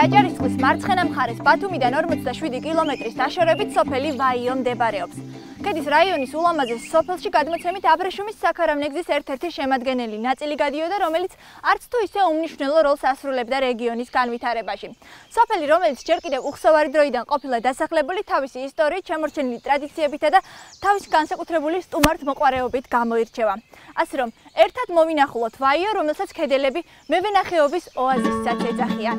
აჭარისწყლის მარცხენა მხარეს ბათუმიდან 47 კილომეტრის დაშორებით სოფელი ვაიო მდებარეობს. ქედის რაიონის ულამაზეს სოფელში გადმოცემით აბრეშუმის საქარავნეგზის ერთ-ერთი შემადგენელი ნაწილი გადიოდა, რომელიც არც თუ ისე უმნიშვნელო როლს ასრულებდა რეგიონის განვითარებაში. სოფელი, რომელიც ჯერ კიდევ უხსოვარი დროიდან ყოფილა დასახლებული, თავისი ისტორიით, შემორჩენილი ტრადიციებითა და თავისი განსაკუთრებული სტუმართმოყვარეობით გამოირჩევა. ასე რომ, ერთად მოვინახულოთ ვაიო, რომელსაც ქედელები მევენახეობის ოაზისსაც ეძახიან.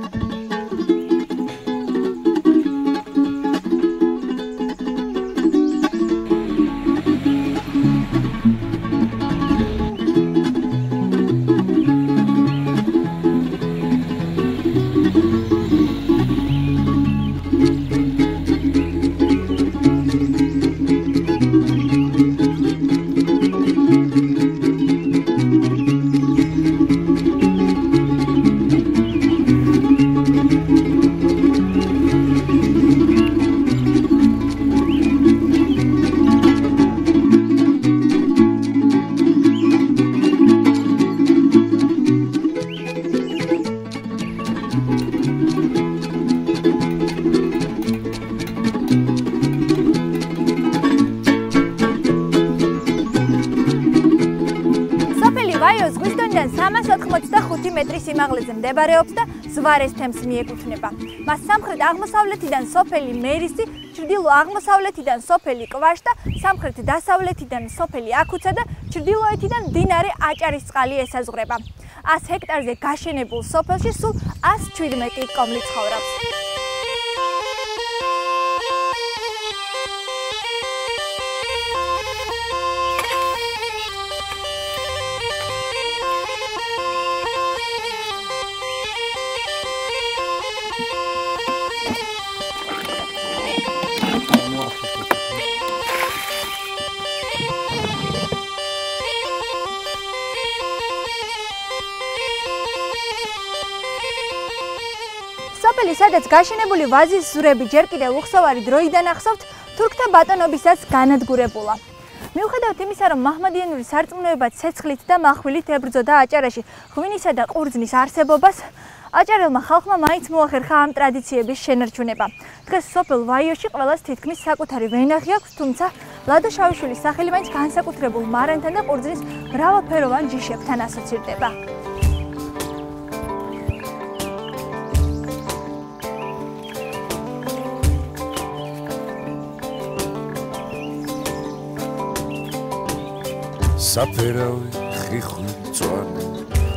ვაიო ზღვის დონიდან 385 მეტრის სიმაღლეზე მდებარეობს და ზვარეს თემს მიეკუთვნება. მას სამხრეთ-აღმოსავლეთიდან სოფელი მერისი, ჩრდილო-აღმოსავლეთიდან სოფელი კვაშ და სამხრეთ-დასავლეთიდან სოფელი აქუცა და ჩრდილოეთიდან მდინარე აჭარისწყალი ესაზღვრება. 100 ჰექტარზე გაშენებულ სოფელში სულ 117 კომლი ცხოვრობს. სოფელი, სადაც გაშენებული ვაზის ზურები ჯერ კიდევ უხსოვარი დროიდან ახსოვთ, თურქთა ბატონობისას განადგურებულა. მიუხედავად იმისა, რომ მაჰმადიანური სარწმუნოება ცეცხლით და מחვილით ებრძოდა აჭარაში ღვინისა და ყურძნის არსებობას, აჭარელმა ხალხმა მაინც მოახერხა ამ ტრადიციების შენარჩუნება. დღეს სოფელ ვაიოში ყველას თითქმის საკუთარი ვენახი აქვს, თუმცა ლადო შავიშვილის სახელი მაინც განსაკუთრებულ მარანთან და ყურძნის მრავალფეროვან ჯიშებთან ასოცირდება. საფერავი ხიხვი მწვანე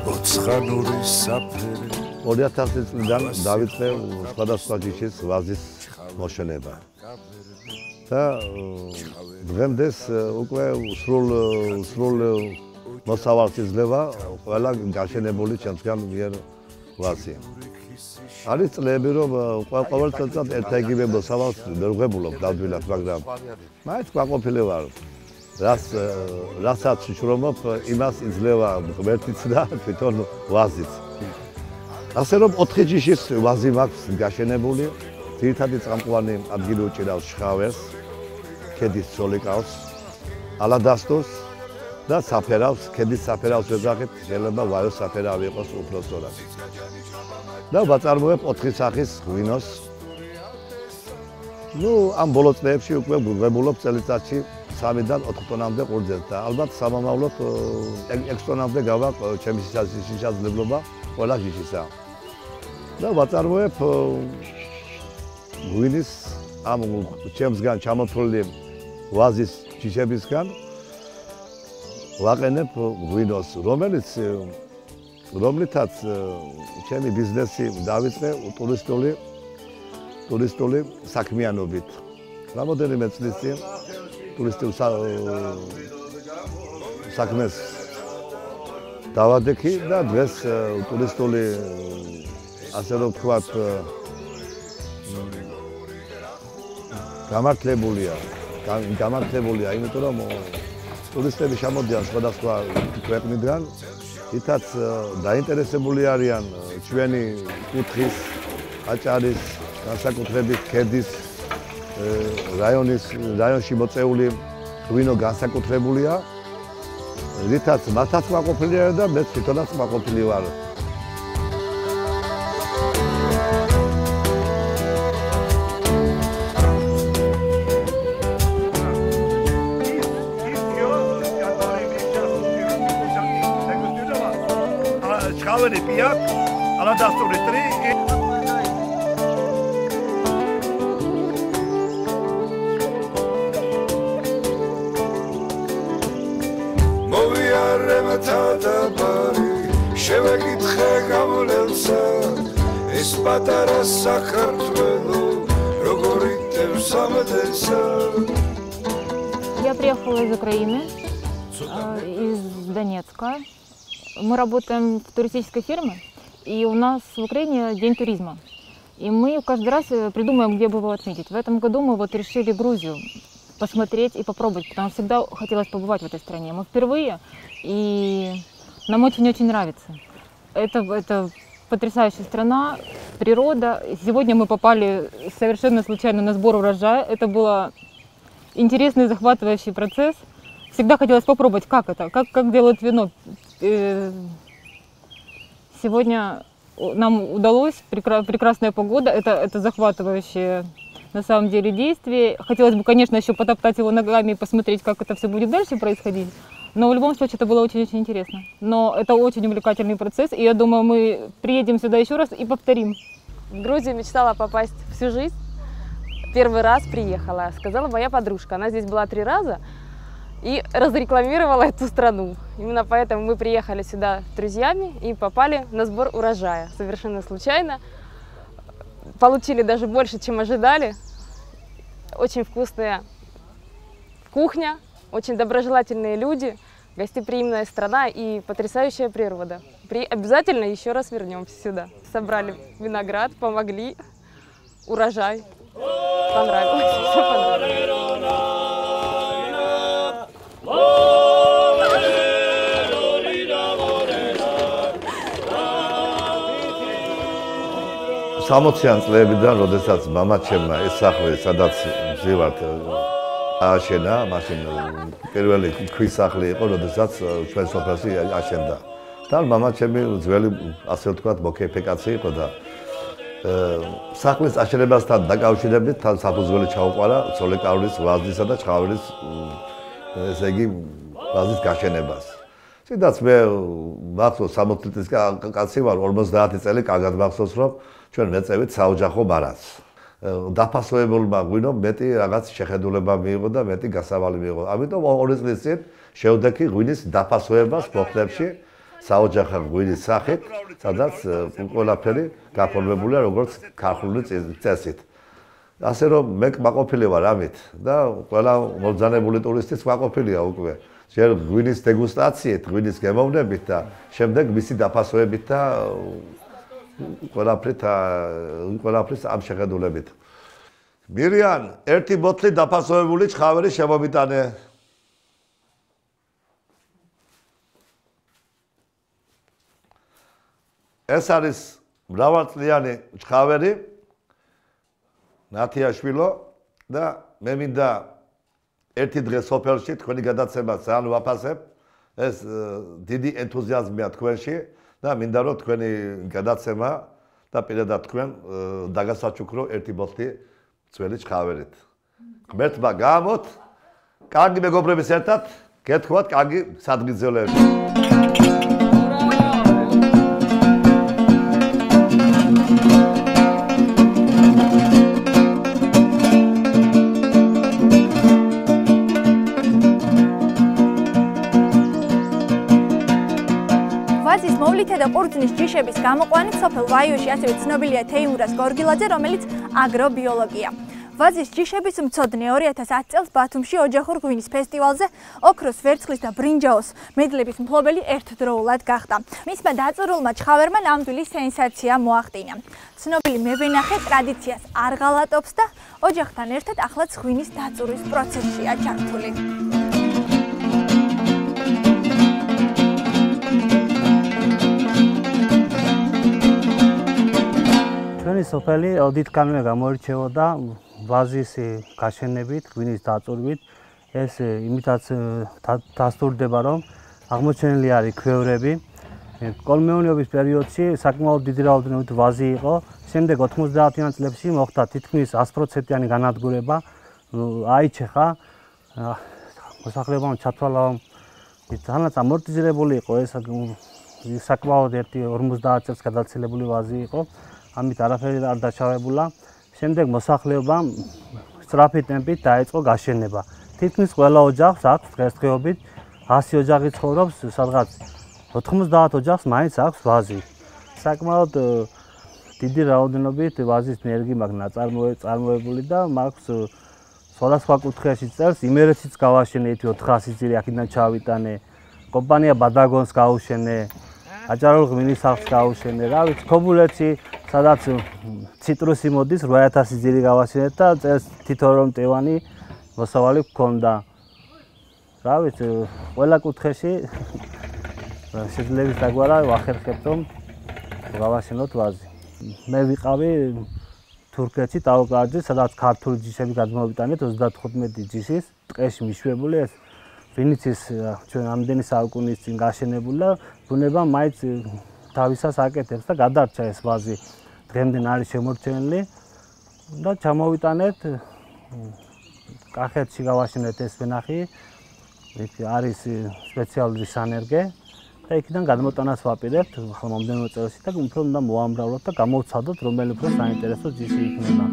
ოცხანური საფერე 2000 წლიდან დავიწყე სხვადასხვა ჯიშის ვაზის მოშენება და დღემდეს უკვე სრულ მოსავალს იძლევა ყველა გაშენებული ჩემსგან მიერ ვაზი. არის წლები, რომ ყოველ წელს ერთ-იგივე მოსავალს ვერ ვღებულობ დავდვილად, მაგრამ მაინც კმაყოფილი ვარ. რასაც შრომობ, იმას იძლევა ღმერთიც და თვითონ ვაზიც. ასე რომ 4 ჯიშის ვაზი მაქვს გაშენებული. ძირითადი წამყვანი ადგილი უჭირავს შხავერს, ქედის ცოლიკავს, ალადასტურს და საფერავს. ქედის საფერავს ვეძახით, შეიძლება ვაიოს საფერავი იყოს უფრო სწორად. და ვაწარმოებ 4 სახის ღვინოს. ამ ბოლო წლებში უკვე ვღებულობ წელიწადში 3-დან 4 ტონამდე ყურძენს და ალბათ სამომავლოდ 6 ტონამდე გავა ჩემი შესაძლებლობა ყველა ჯიშისა. და ვაწარმოებ ღვინის ამ ჩემსგან ჩამოთვლილი ვაზის ჯიშებისგან ვაყენებ ღვინოს, რომლითაც ჩემი ბიზნესი დავიწყე ტურისტული საქმიანობით. რამოდენიმე წლის წინ ტურისტულ საქმეს დავადექი და დღეს ტურისტული, ასე რომ ვთქვათ, გამართლებულია, იმიტომ რომ ტურისტები ჩამოდიან სხვადასხვა ქვეყნიდან, ითაც დაინტერესებული არიან ჩვენი კუთხის, აჭარის, განსაკუთრებით ქედის რაიონში მოწეული ღვინო განსაკუთრებულია, რითაც მათაც კმაყოფილი არიან და მეც თვითონაც კმაყოფილი ვარ. ჩხავერი პია, ალადასტური ტრი. შევეკითხე გავლენსა ეს პატარა საქართველო როგორი თევზამდენსა. Я приехала из Украины, из Донецка. Мы работаем в туристической фирме, и у нас в Украине день туризма. И мы каждый раз придумаем, где бы его отметить. В этом году мы вот решили Грузию посмотреть и попробовать, потому что всегда хотелось побывать в этой стране. Мы впервые, и нам очень-очень нравится. Это потрясающая страна, природа. Сегодня мы попали совершенно случайно на сбор урожая. Это был интересный, захватывающий процесс. Всегда хотелось попробовать, как это, как делают вино. Сегодня нам удалось, прекрасная погода, это захватывающее на самом деле действие. Хотелось бы, конечно, еще потоптать его ногами и посмотреть, как это все будет дальше происходить. Но в любом случае это было очень-очень интересно. Но это очень увлекательный процесс, и я думаю, мы приедем сюда еще раз и повторим. В Грузию мечтала попасть всю жизнь. Первый раз приехала, сказала моя подружка. Она здесь была 3 раза и разрекламировала эту страну. Именно поэтому мы приехали сюда с друзьями и попали на сбор урожая. Совершенно случайно. Получили даже больше, чем ожидали. Очень вкусная кухня, очень доброжелательные люди, гостеприимная страна и потрясающая природа. Обязательно еще раз вернемся сюда. Собрали виноград, помогли, урожай. Понравилось, все понравилось. Სამოციან წლებიდან, როდესაც მამაჩემმა ეს სახლი, სადაც ვზივართ, ააშენა, მაშინ პირველი ქვის სახლი იყო, როდესაც ჩვენ სოფელში აშენდა. და მამაჩემი ძველი, ასე ვთქვათ, მოკეფე კაცი იყო და სახლის აშენებასთან დაკავშირებით თან საფუძველი ჩაუყარა ცოლეკაურის ვაზდისა და ჩხავერის ესე იგი ვაზის გაშენებას. სადაც მე მახსოვს 60 წლის კაცი ვარ, 50 წელი კარგად მახსოვს, რომ ჩვენ მეწევით საოჯახო მარადს. დაფასებულმა ღვინომ მეტი რაღაც შეხედულება მიიღო და მეტი გასავალი მიიღო. ამიტომ 2 წლის წინ შევდექი ღვინის დაფასებას ფოხლებში საოჯახო ღვინის სახით, სადაც ყველაფერი გაფორმებულია როგორც ქართული წესით. ასე რომ მე კმაყოფილი ვარ ამით და ყველა მობრძანებული ტურისტიც კმაყოფილია უკვე. ჯერ ღვინის დეგუსტაციით, ღვინის გემოვნებით და შემდეგ მისი დაფასვებით და ყველაფრის ამ შეხედულებით. მირიან, 1 ბოთლი დაფასვებული ჩხავერი შემომიტანე. ეს არის მრავალწლიანი ჩხავერი ნათიაშვილო და მე მინდა ერთი დღე სოფელში თქვენი გადაცემა ძალიან ვაფასებ. ეს დიდი ენთუზიაზმია თქვენში და მინდა რომ თქვენი გადაცემა და პირადად თქვენ დაგასაჩუქრო 1 ბოთლი ძველი ჩხავერით. ღმერთმა გაამოთ, კარგი მეგობრების ერთად გეთქვათ კარგი სადღიძელები. ვაზის მოვლით და ყურძნის ჯიშების გამოყვანით სოფელ ვაიოში ასევე ცნობილია თეიმურას გორგილაძე, რომელიც აგრობიოლოგია. ვაზის ჯიშების მცოდნე 2010 წელს ბათუმში ოჯახურ ღვინის ფესტივალზე ოქროს, ვერცხლის და ბრინჯაოს მედლების მფლობელი ერთდროულად გახდა. მისმა დაწურულმა ჩხავერმა ნამდვილი სენსაცია მოახდინა. ცნობილი მევენახე ტრადიციას არ ღალატობს და ოჯახთან ერთად ახლაც ღვინის დაწურვის პროცესშია ჩართული. ჩვენი სოფელი ოდითგანვე გამოირჩეოდა ვაზის გაშენებით, ღვინის დაწურვით. ეს იმითაც დასტურდება, რომ აღმოჩენილი არის ქვევრები. კოლმეურნეობის პერიოდში საკმაოდ დიდი რაოდენობით ვაზი იყო. შემდეგ 90-იან წლებში მოხდა თითქმის 100%-იანი განადგურება. აიჩეხა მოსახლეობამ ჩათვალა, თანაც ამორტიზირებული იყო ეს საკმაოდ 50 წელს გადაცილებული ვაზი იყო, ამით არაფერი არ დაჩავებულა. შემდეგ მოსახლეობამ სწრაფი ტემპით დაიწყო გაშენება. თითქმის ყველა ოჯახს აქვს დღესდღეობით 100 ოჯახი ცხოვრობს, სადღაც 90 ოჯახს მაინც აქვს ვაზი. საკმაოდ დიდი რაოდენობით ვაზის ნერგი მაქვს წარმოებული და მაქვს სხვადასხვა კუთხეში წელს იმერეთშიც გავაშენე 400 ძირი აქედან ჩავიტანე. კომპანია ბადაგონს გავუშენე, აჭარულ ღვინის სახლს გავუშენე, რა ვიცი, ქობულეთში სადაც ციტრუსი მოდის 8000 ძირი გავაშენეთ და წელს თითო რომ ტევანი მოსავალი გქონდა. რა ვიცი, ყველა კუთხეში შეძლებს დაგვარა ვახერხებთ რომ გავაშენოთ ვაზი. მე ვიყავი თურქეთში ტაო-კლარჯეთში, სადაც ქართული ჯიშები გადმოვიტანეთ 35 ჯიშის, ტყეში მიშვებული ეს ვინიცის ჩვენ ამდენი საუკუნის წინ გაშენებული და ბუნება მაინც თავისას აკეთებს და გადარჩა ეს ვაზი. დღემდე არის შემორჩენილი და ჩამოვიტანეთ კახეთში გავაშენეთ ეს ვენახი. იქ არის სპეციალური სანერგე და იქიდან გადმოტანას ვაპირებთ ახლა მომდევნო წელში და უფრო უნდა მოვამრავლოთ და გამოვცადოთ რომელი უფრო საინტერესო ჯიში იქნება.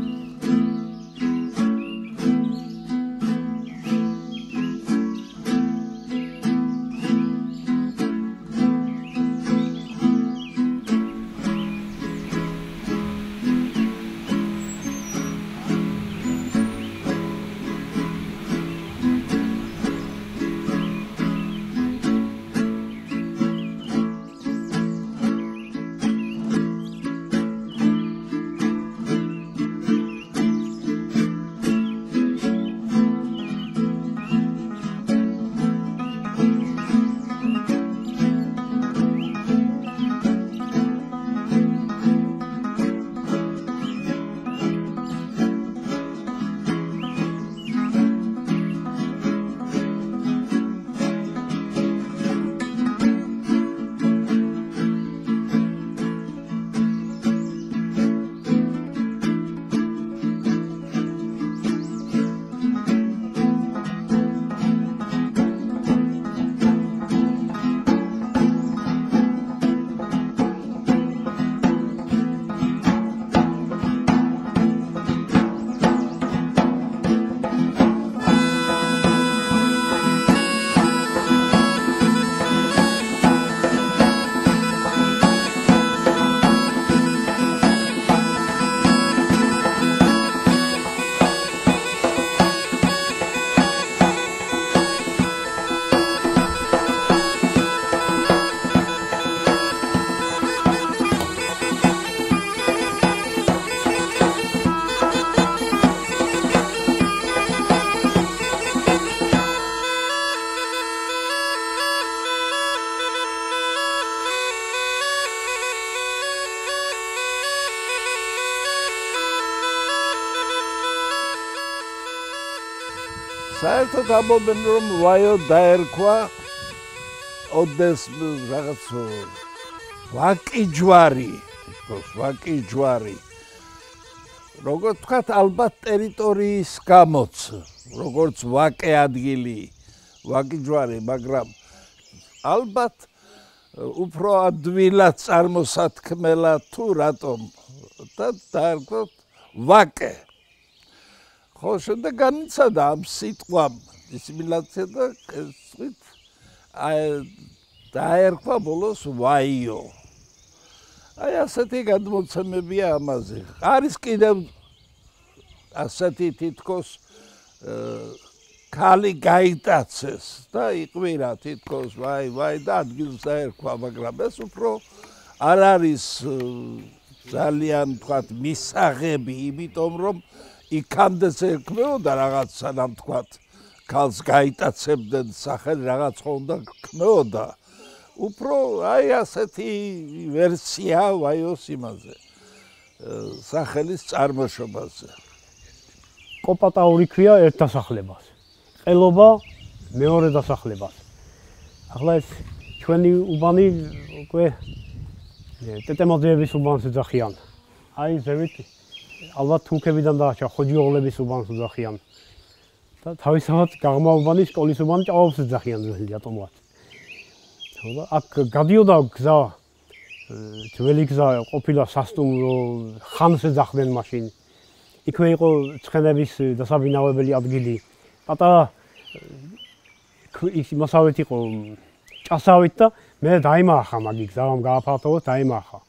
საერთოდ ამბობენ რომ ვაიო დაერქვა ოდეს რაღაც ვაკიჯვარი, როგორ თქვათ ალბათ ტერიტორიის გამოც, როგორც ვაკე ადგილი, ვაკიჯვარი, მაგრამ ალბათ უფრო ადვილად წარმოსათქმელად თუ რატომ და დაერქვა ვაკე. ხო, შემდეგ განიცადა ამ სიტყვამ ისიმილაცია და ესვით დაერქვა ბოლოს ვაიო. აი ასეთი გადმოცემებია ამაზე. არის კიდევ ასეთი თითქოს ქალი გაიტაცეს და იყვირა თითქოს ვაი და ადგილს დაერქვა, მაგრამ ეს უფრო არ არის ძალიან თქვათ მისაღები, იმიტომ რომ იქამდეც ეკმეოდა რაღაც სანამ თქვათ ქალს გაიტაცებდნენ სახელი რაღაც ხონდა ქმეოდა. უფრო აი ასეთი ვერსია ვაიოს იმაზე სახელის წარმოშობაზე. კოპატაური ქვია ერთ დასახლებას. ყელობა მეორე დასახლებას. ახლა ეს ჩვენი უბანი უკვე ტეტემოძეების უბანს ეძახიან. აი ზევით ალბათ თურქებიდან დაარჩა ხოჯიოღლების უბანს ეძახიან. და თავისთავად გაღმა უბანი სკოლის უბანი ჭაობს ეძახიან ძველი ატომად. აქ გადიოდა გზა ძველი გზა ყოფილა სასტუმრო ხანს ეძახდნენ მაშინ იქვე იყო ცხენების დასაბინავებელი ადგილი პატარა ის მასავეთ იყო ჭასავით და მე დაიმარხა მაგი გზამ გააფართოვოთ დაიმარხა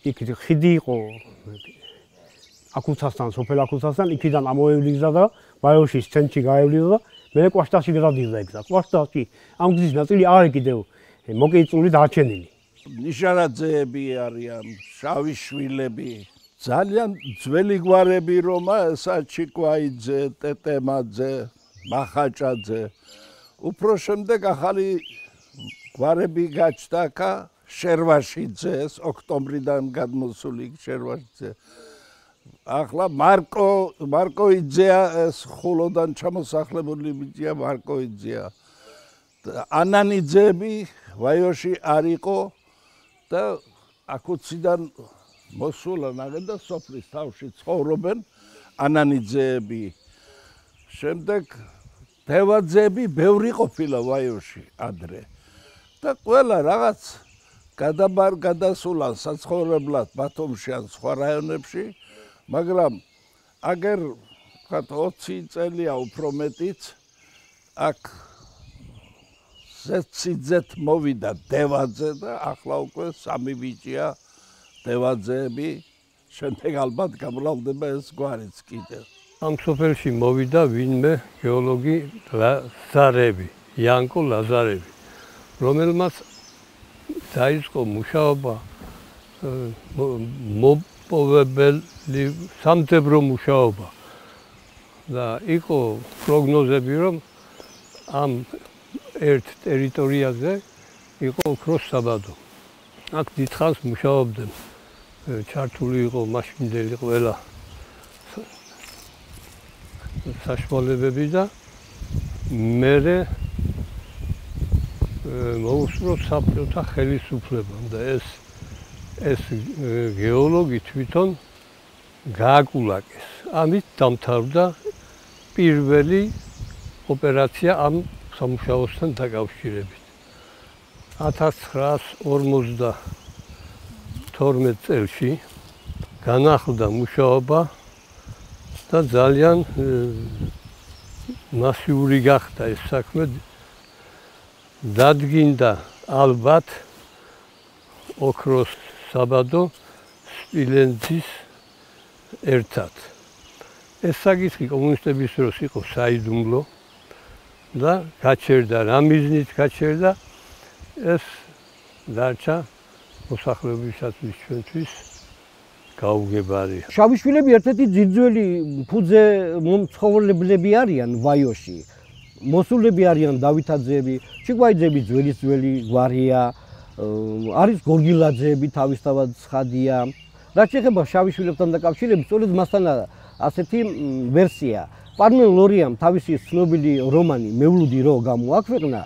იქ ხიდი იყო აკუცასთან სოფელ აკუცასთან იქიდან ამოევლი გზა და ბაიოშის ცენტრში გაევლიდა და მე კვაშტაში გადავდივდა გზა კვაშტაში ამ გზის ნაწილი არ კიდევ მოკეიწული დარჩენილი ნიშანაძეები არიან შავი შვილები ძალიან ძველი გვარები რომა საჩიკვაიძე ტეტემაძე მახაჭაძე უფრო შემდეგ ახალი გვარები გაჩნდა აქა შერვაშიძეს ოქტომბრიდან გადმოსული შერვაშიძე ახლა მარკოიძეა ეს ხულოდან ჩამოსახლებული ბიჭია მარკოიძეა ანანიძეები ვაიოში არ იყო და აკუციდან მოსულა ნახე და სოფლის თავში ცხოვრობენ ანანიძეები შემდეგ დევაძეები ბევრი ყოფილა ვაიოში ადრე და ყველა რაღაც გადასულან საცხოვრებლად ბათუმში ან სხვა რაიონებში მაგრამ აგერ 20 წელია უფრო მეტიც აქ ზეციძეთ მოვიდა დევაძე და ახლა უკვე სამი ბიჭია დევაძეები შემდეგ ალბათ გამრავლდება ეს გვარიც კიდევ ამ სოფელში მოვიდა ვინმე გეოლოგი ლაზარები იანკო ლაზარები რომელმაც დაიწყო მუშაობა მოპოვებელი სამძებრო მუშაობა და იყო პროგნოზები რომ ამ ერთ ტერიტორიაზე იყო ოქროს საბადო აქ დიდხანს მუშაობდნენ ჩართული იყო მაშინდელი ყველა საშუალებები და მერე მოუსწრო საბჭოთა ხელისუფლებამ და ეს გეოლოგი თვითონ გააკულაკეს. ამით დამთავრდა პირველი ოპერაცია ამ სამუშაოსთან დაკავშირებით. 1952 წელში განახლდა მუშაობა და ძალიან მასიური გახდა ეს საქმე. დადგინდა ალბათ ოქროს საბადო სპილენძის ერთად. ეს საკითხი კომუნისტების დროს იყო საიდუმლო და გაჩერდა რა მიზნით გაჩერდა ეს დარჩა მოსახლეობისათვის ჩვენთვის გაუგებარი. შავიშვილები ერთ-ერთი ძირძველი ფუძე მომცხოვრებლები არიან ვაიოში. მოსულები არიან დავითაძეები, ჩიკვაიძეები ძველი გვარია, არის გორგილაძეები თავისთავად ცხადია. რაც შეეხება შავიშვილებთან დაკავშირებით, სწორედ მასთან ასეთი ვერსია. პარმენ ლორიამ თავისი ცნობილი რომანი მევლუდი რო გამოაქვეყნა,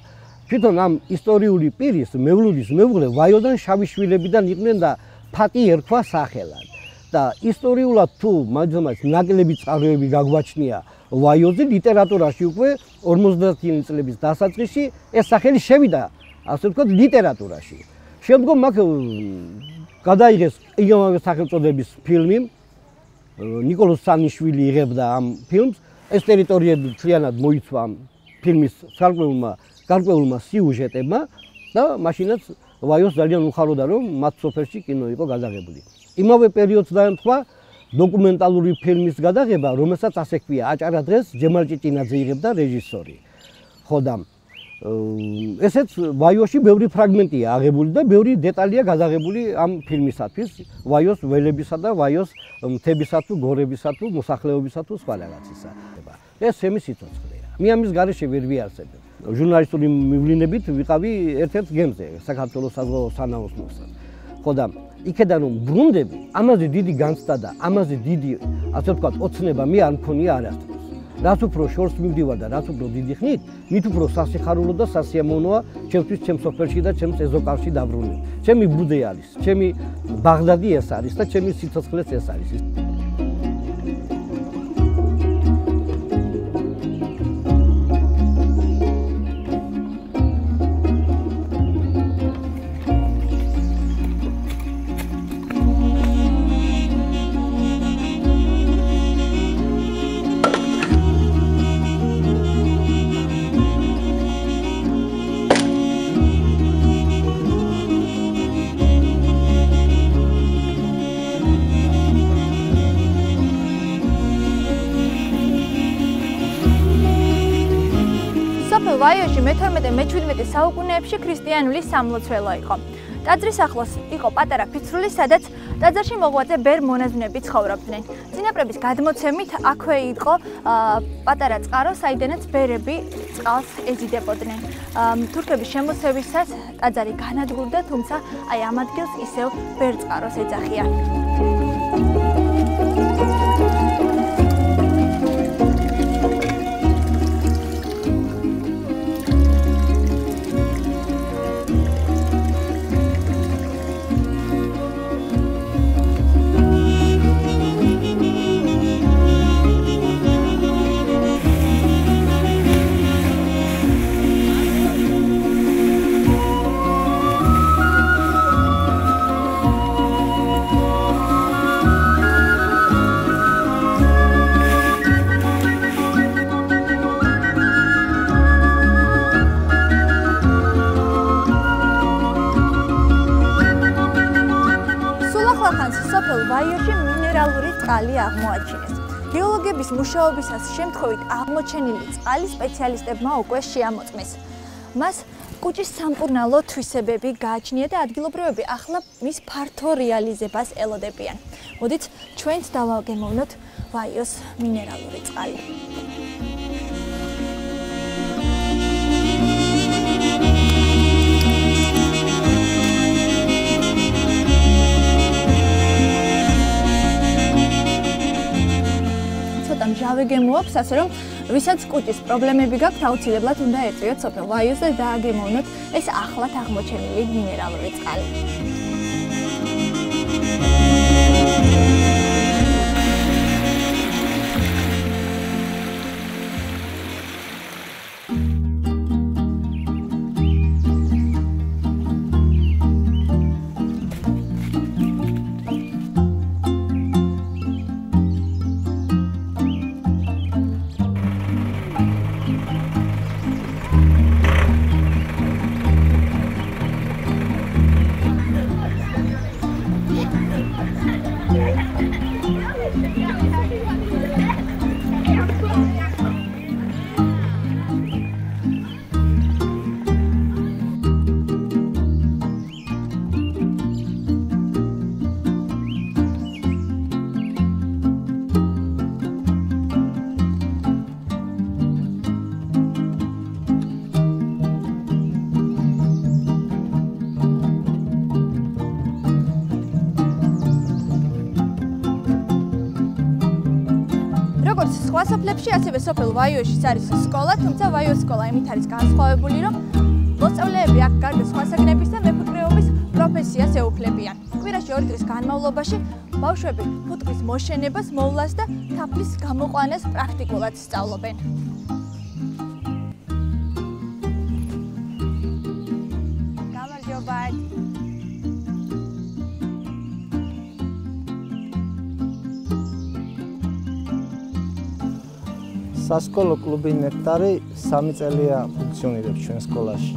თვითონ ამ ისტორიული პირის მევლუდის მეუღლე ვაიოდან შავიშვილებიდან იყვნენ და ფატი ერქვა სახელად. და ისტორიულად თუ მაგალითად ნაკლები წყაროები გაგვაჩნია ვაიოზე ლიტერატურაში უკვე 50-იანი წლების დასაწყისში ეს სახელი შევიდა, ასე ვთქვათ, ლიტერატურაში. შემდგომ მაგ გადაიღეს იმავე სახელწოდების ფილმი. ნიკოლოზ სანიშვილი იღებდა ამ ფილმს. ეს ტერიტორიები მთლიანად მოიცვა ფილმის გარკვეულმა სიუჟეტებმა და მაშინაც ვაიოს ძალიან უხაროდა რომ მათ სოფელში კინო იყო გადაღებული. იმავე პერიოდს დაემთხვა დოკუმენტალური ფილმის გადაღება, რომელსაც ასე ჰქვია აჭარა დღეს ჯემალ ჭიჭინაძე იღებდა რეჟისორი. ხო და ესეც ვაიოში ბევრი ფრაგმენტია აღებული და ბევრი დეტალია გადაღებული ამ ფილმისათვის, ვაიოს ველებისა და ვაიოს მთებისა თუ გორებისა თუ მოსახლეობისა თუ სხვა რაღაცისა. ეს ჩემი სიცოცხლეა. მე ამის გარეშე ვერ ვიარსებ. ჟურნალისტური მივლინებით ვიყავი ერთ-ერთ გემზე, საქართველოს საზღვაო სანაოსნოსთან. ხო და იქედან რომ ბრუნდები, ამაზე დიდი განცდა და ამაზე დიდი, ასე ვთქვათ, ოცნება მე არ მქონია არასდროს. რაც უფრო შორს მივდივარ და რაც უფრო დიდი ხნით, მით უფრო სასიხარულო და სასიამოვნოა ჩემთვის ჩემ სოფელში და ჩემს ეზოკავში დაბრუნება. ჩემი ბუდე არის, ჩემი ბაღდადი ეს არის და ჩემი სიცოცხლეც ეს არის. ვაიოში მე-12-მე-17 საუკუნეებში ქრისტიანული სამლოცველო იყო. ტაძრის ახლოს იყო პატარა ფიცრული, სადაც ტაძარში მოღვაწე ბერ მონაზვნები ცხოვრობდნენ. წინაპრების გადმოცემით აქვე იყო პატარა წყარო, საიდანაც ბერები წყალს ეზიდებოდნენ. თურქების შემოსევისას ტაძარი განადგურდა, თუმცა აი ამ ადგილს ისევ ბერწყაროს ეძახიან. ვაიოში მინერალური წყალი აღმოაჩინეს. გეოლოგების მუშაობისას შემთხვევით აღმოჩენილი წყალი სპეციალისტებმა უკვე შეამოწმეს. მას კუჭის სამკურნალო თვისებები გააჩნია და ადგილობრივები ახლა მის ფართო რეალიზებას ელოდებიან. მოდით ჩვენც დავაგემოვნოთ ვაიოს მინერალური წყალი. მჟავე გემოაქვს, ასე რომ ვისაც კუჭის პრობლემები გაქვთ, აუცილებლად უნდა ერწიოთ სოფელ ვაიოს და დააგემოვნოთ ეს ახლად აღმოჩენილი მინერალური წყალი. სხვა სოფლებში, ასევე სოფელ ვაიოშიც არის სკოლა, თუმცა ვაიოს სკოლა იმით არის განსხვავებული, რომ მოსწავლეები აქ გარდა სხვა საგნებისა მეფუტკრეობის პროფესიას ეუფლებიან. კვირაში 2 დღის განმავლობაში ბავშვები ფუტკრის მოშენებას, მოვლას და თაფლის გამოყვანას პრაქტიკულად სწავლობენ. გამარჯობა. სასკოლო კლუბი ნექტარი 3 წელია ფუნქციონირებს ჩვენ სკოლაში.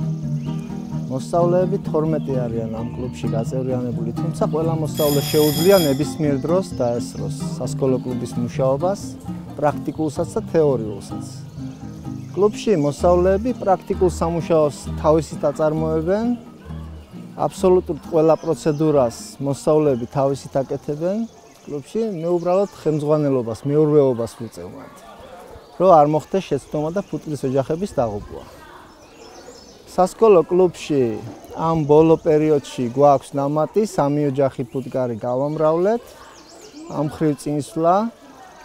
მოსწავლეები 12 არიან ამ კლუბში გაწევრიანებული, თუმცა ყველა მოსწავლე შეუძლია ნებისმიერ დროს დაესწროს სასკოლო კლუბის მუშაობას, პრაქტიკულსაც და თეორიულსაც. კლუბში მოსწავლეები პრაქტიკულ სამუშაოს თავისით აწარმოებენ, აბსოლუტურად ყველა პროცედურას მოსწავლეები თავისით აკეთებენ. კლუბში მე უბრალოდ ხელმძღვანელობას, მეურვეობას ვუწევ მათ. რომ არ მოხდეს შეცდომა და ფუტკრის ოჯახების დაღუპვა. სასკოლო კლუბში ამ ბოლო პერიოდში გვაქვს ნამატი 3 ოჯახი ფუტკარი გავამრავლეთ. ამ ხრივ წინსვლა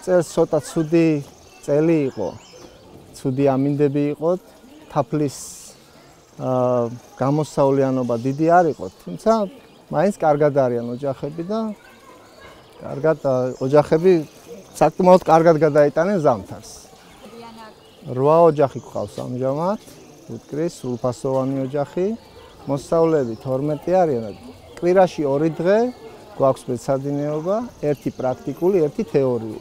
წელს ცოტა ცუდი წელი იყო. ცუდი ამინდები იყო, თაფლის გამოსავლიანობა დიდი არ იყო, თუმცა მაინც კარგად არიან ოჯახები და კარგად ოჯახები საკმაოდ კარგად გადაიტანენ ზამთარს. 8 ოჯახი გვყავს ამჟამად, ფუტკრის სრულფასოვანი ოჯახი. მოსწავლეები 12 არიან. კვირაში 2 დღე გვაქვს მეცადინეობა, ერთი პრაქტიკული, ერთი თეორიული.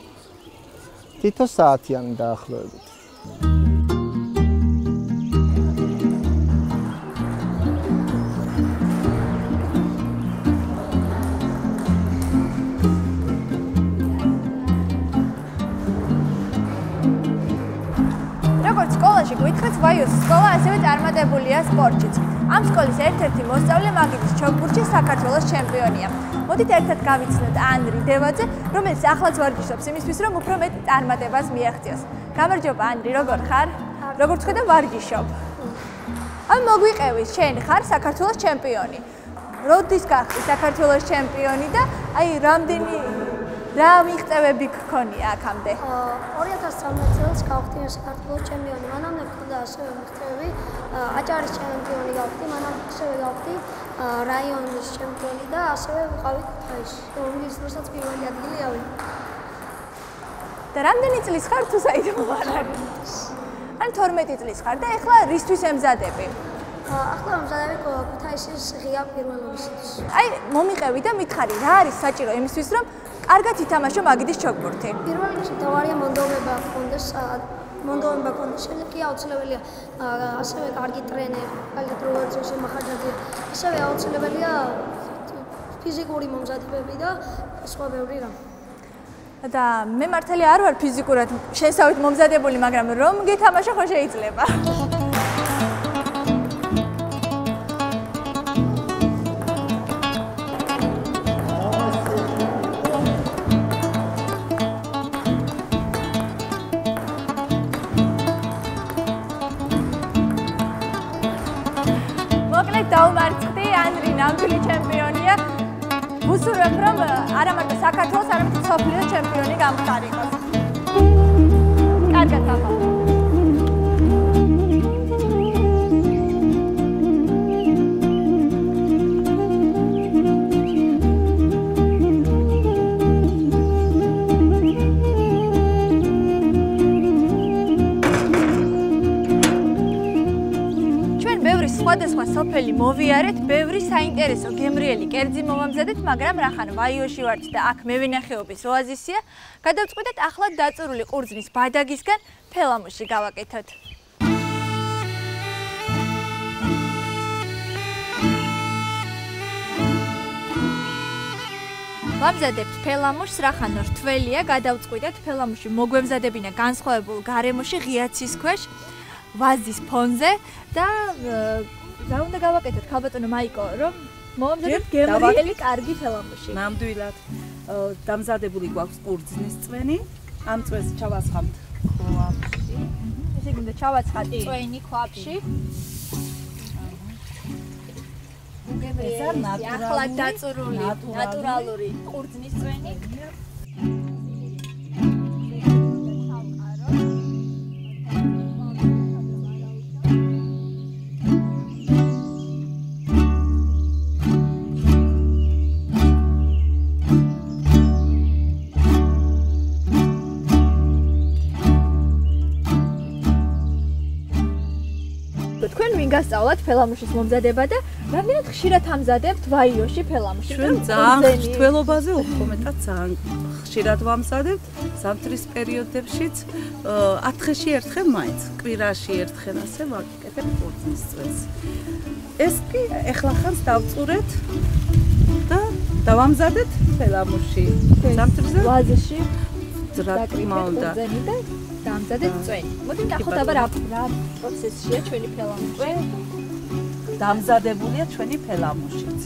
თითო საათიანი დაახლოებით. გითხრათ ვაიოს სკოლა, დამოკიდებულია სპორტშიც. ამ სკოლის ერთ-ერთი მოსწავლე მაგიდის ჩოგბურთში საქართველოს ჩემპიონია. მოდით ერთად გავიცნოთ ანრი დევაძე, რომელიც ახლაც ვარჯიშობს იმისთვის, რომ უფრო მეტ წარმატებას მიაღწიოს. გამარჯობა ანრი, როგორ ხარ? როგორც ხედავ ვარჯიშობ. ამ მოგვიყევი, შენ ხარ საქართველოს ჩემპიონი. როდის გახდი საქართველოს ჩემპიონი და აი რა მიღწევები გქონია აქამდე? 2013 წელს გავხდი საქართველოს ჩემპიონი. მანამდე მქონდა ასევე მიღწევები, აჭარის ჩემპიონი გავხდი, მანამდე ასევე გავხდი რაიონის ჩემპიონი და ასევე ვიყავი ქუთაისში, რომლის დროსაც პირველი ადგილი ავიღე. და რამდენი წლის ხარ თუ საერთოდ არ არის? ან 12 წლის ხარ და ეხლა რისთვის ემზადები? ახლა ემზადები ქუთაისის ღია პირველობისთვის. აი, მომიყევი და მითხარი, რა არის საჭირო იმისთვის, რომ კარგად ითამაშო მაგიდის ჩოგბურთი? პირველ რიგში დავარია მონდომება გქონდეს, შემდეგ კი აუცილებელია ასევე კარგი ტრენერი, კალეთ როერძოსი მახარჯაძე. ასევე აუცილებელია ფიზიკური მომზადებები და სხვა ბევრი რამ. და მე მართალი არ ვარ ფიზიკურად შესავით მომზადებული, მაგრამ რომ გითამაშო ხო შეიძლება. მოკლედ დაუმარცხდი, ანრი ნამდვილი ჩემპიონია. ვუსურვებ, რომ არა მარტო საქართველოს, არამედ მსოფლიოს ჩემპიონი გამხდარიყოს. კარგად ახლა. სხვადასხვა სოფელი მოვიარეთ, ბევრი საინტერესო გემრიელი კერძი მოვამზადეთ, მაგრამ რახან ვაიოში ვართ და აქ მევენახეობის ოაზისია, გადავწყვიტეთ ახლა დაწურული ყურძნის ბადაგისგან ფელამუში გავაკეთოთ. ვამზადებთ ფელამუშს, რახან რთველია, გადავწყვიტეთ ფელამუში მოგვემზადებინა განსხვავებულ გარემოში, ღია ცის ქვეშ, ვაზის ფონზე და რა უნდა გავაკეთოთ ქალბატონო მაიკო, რომ მოვამზადოთ გემრიელი კარგი ფელამუში. ნამდვილად დამზადებული გვაქვს ყურძნის წვენი, ამ წვენს ჩავასხამთ ქვაბში. ესე იგი უნდა ჩავაცხათ წვენი ქვაბში. გემრიელი, ახლად დაწურული, ნატურალური ყურძნის წვენი. გასწავლათ ფელამუშის მომზადება და რამდენად ხშირად ამზადებთ ვაიოში ფელამუში? ჩვენ ძალიან თველობაზე უფრო მეტად ძალიან ხშირად ვამზადებთ, ზამთრის პერიოდებშიც 10 დღეში ერთხელ მაინც, კვირაში ერთხელ ასე ვაკეთებ ყურძნის წვენს. ეს კი ეხლა ხანს დავწურეთ და დავამზადეთ ფელამუში. ზამთრზე ვაზში რა თქმა უნდა. დამზადეთ წვენი. მოდით ნახოთ აბა რა პროცესია ჩვენი ფელამუში. დამზადებულია ჩვენი ფელამუშიც.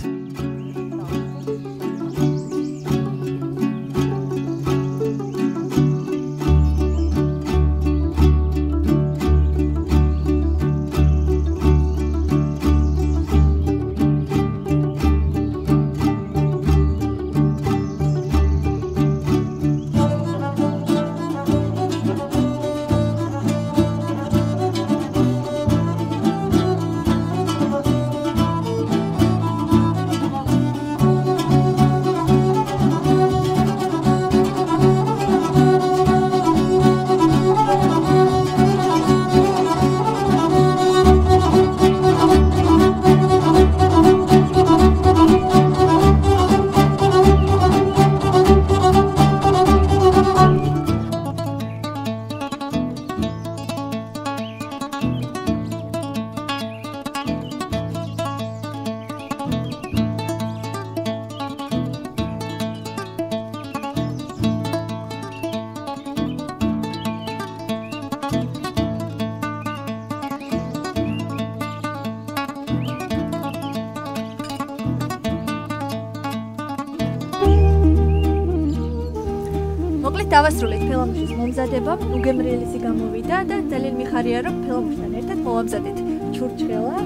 დავასრულეთ ფელამუშის მომზადება, უგემრიელესი გამოვიდა და ძალიან მიხარია, რომ ფელამუშთან ერთად მოვამზადეთ ჩურჩხელა.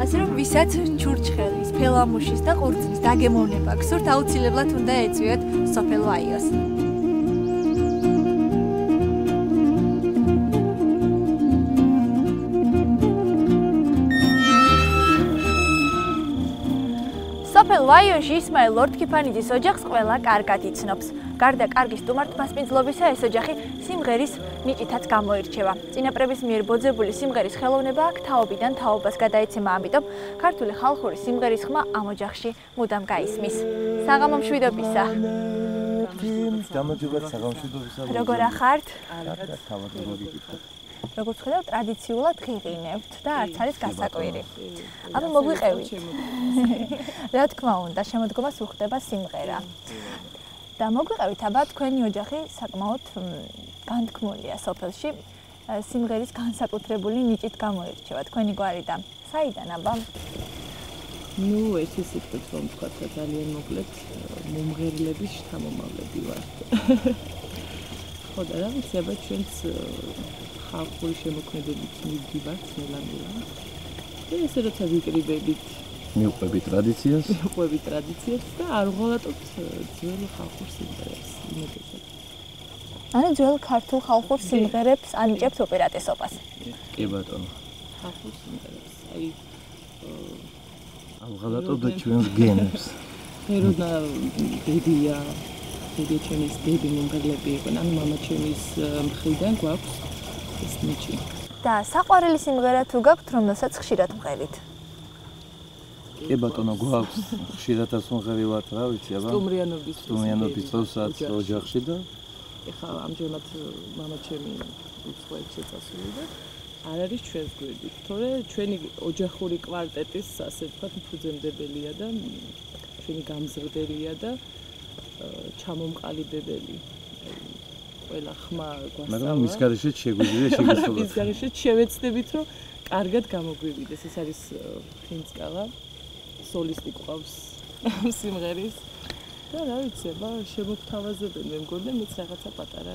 ასე რომ ვისაც ჩურჩხელის, ფელამუშის და ყურძნის დაგემოვნება გსურთ, აუცილებლად უნდა ეწვიოთ სოფელ ვაიოს. სოფელ ვაიოში ისმაილ ლორთქიფანიძის ოჯახს ყველა კარგად იცნობს. გარდა კარგი სტუმართმასპინძლობისა, ეს ოჯახი სიმღერის ნიჭითაც გამოირჩევა. წინაპრების მიერ ბოძებული სიმღერის ხელოვნება აქ თაობიდან თაობას გადაეცემა, ამიტომ ქართული ხალხური სიმღერის ხმა ამ ოჯახში მუდამ გაისმის. საღამო მშვიდობისა. გამარჯობა, საღამო მშვიდობისა. როგორ ახართ? თავად მოგიკითხეთ. როგორც ხედავთ, ტრადიციულად ღიღინებთ და არც არის გასაკვირი. აბა მოგვიყევით. რა თქმა უნდა, შემოდგომას უხდება სიმღერა. და მოგვიყევით, აბა თქვენი ოჯახი საკმაოდ განთქმულია სოფელში. სიმღერის განსაკუთრებული ნიჭით გამოირჩევა თქვენი გვარიდან. საიდან აბა? ნუ ერთი სიტყვით რომ ვთქვათ, ძალიან მოკლედ მომღერლების შთამომავლები ვართ. ხო და რა ვიცი, აბა ჩვენც ხალხური შემოქმედებით მივდივართ ნელა-ნელა. და ესე როცა ვიკრიბებით, მივყვებით ტრადიციას. მივყვებით ტრადიციას და არ ვღალატობთ ძველ ხალხურ სიმღერებს. იმედია. ანუ ძველ ქართულ ხალხურ სიმღერებს ანიჭებთ უპირატესობას. კი ბატონო. ხალხურ სიმღერებს. აი ავღალატობთ ჩვენს გენებს. ერონა დედია, დედი ჩემის დედი მომღერლები იყვნენ, ანუ მამა ჩემის მხრიდან გვაქვს ეს ნიჭი. და საყვარელი სიმღერა თუ გაქვთ, რომელსაც ხშირად მღერით? კი ბატონო, გვაქვს ხშირადაც მომღერივართ, რა ვიცი, აბა. სტუმრიანობის დროსაც ოჯახში და ეხლა ამჟამად მამა ჩემი უცხოეთში შეწასული და არ არის ჩვენს გვერდით, თორე ჩვენი ოჯახური კვარტეტის ასე ვთქვათ ფუძემდებელია და ჩვენი გამზრდელია და ჩამომყალიბებელი. ყველა ხმა გვასწავლა. მაგრამ მის გარეშეც შეგვიძლია შეგეცდოთ. მის გარეშეც შევეცდებით, რომ კარგად გამოგვივიდეს. ეს არის ფინსკალა, სოლისტი ყავს სიმღერის. და რა ვიცი, აბა შემოგთავაზებენ მე მგონი, მეც რაღაცა პატარა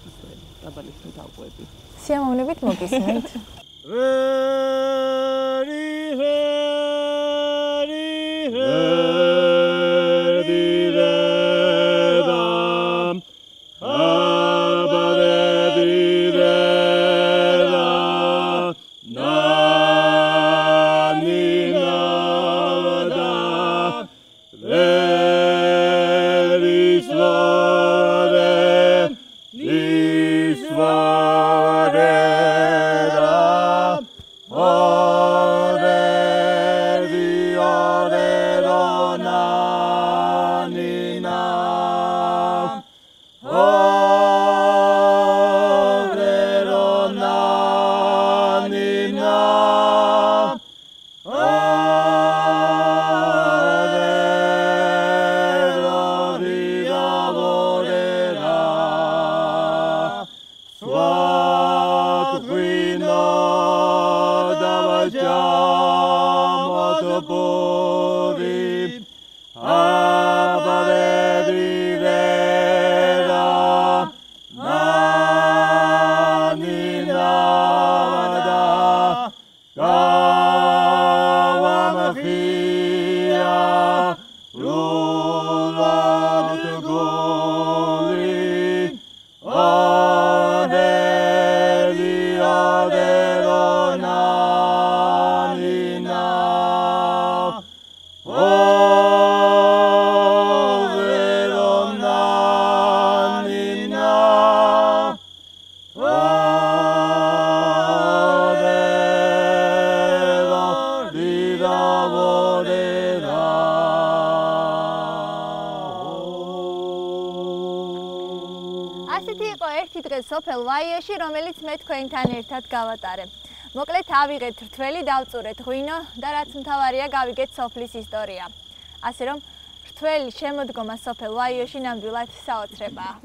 ისე დაბალით მეთაყვები. სიამოვნებით მოგისმენთ. ასეთი იყო ერთი დღე სოფელ ვაიოში, რომელიც მე თქვენთან ერთად გავატარებ. მოკლედ ავიღეთ რთველი, დავწურეთ ღვინო და რაც მთავარია, გავიგეთ სოფლის ისტორია. ასე რომ რთველი შემოდგომა სოფელ ვაიოში ნამდვილად საოცრებაა.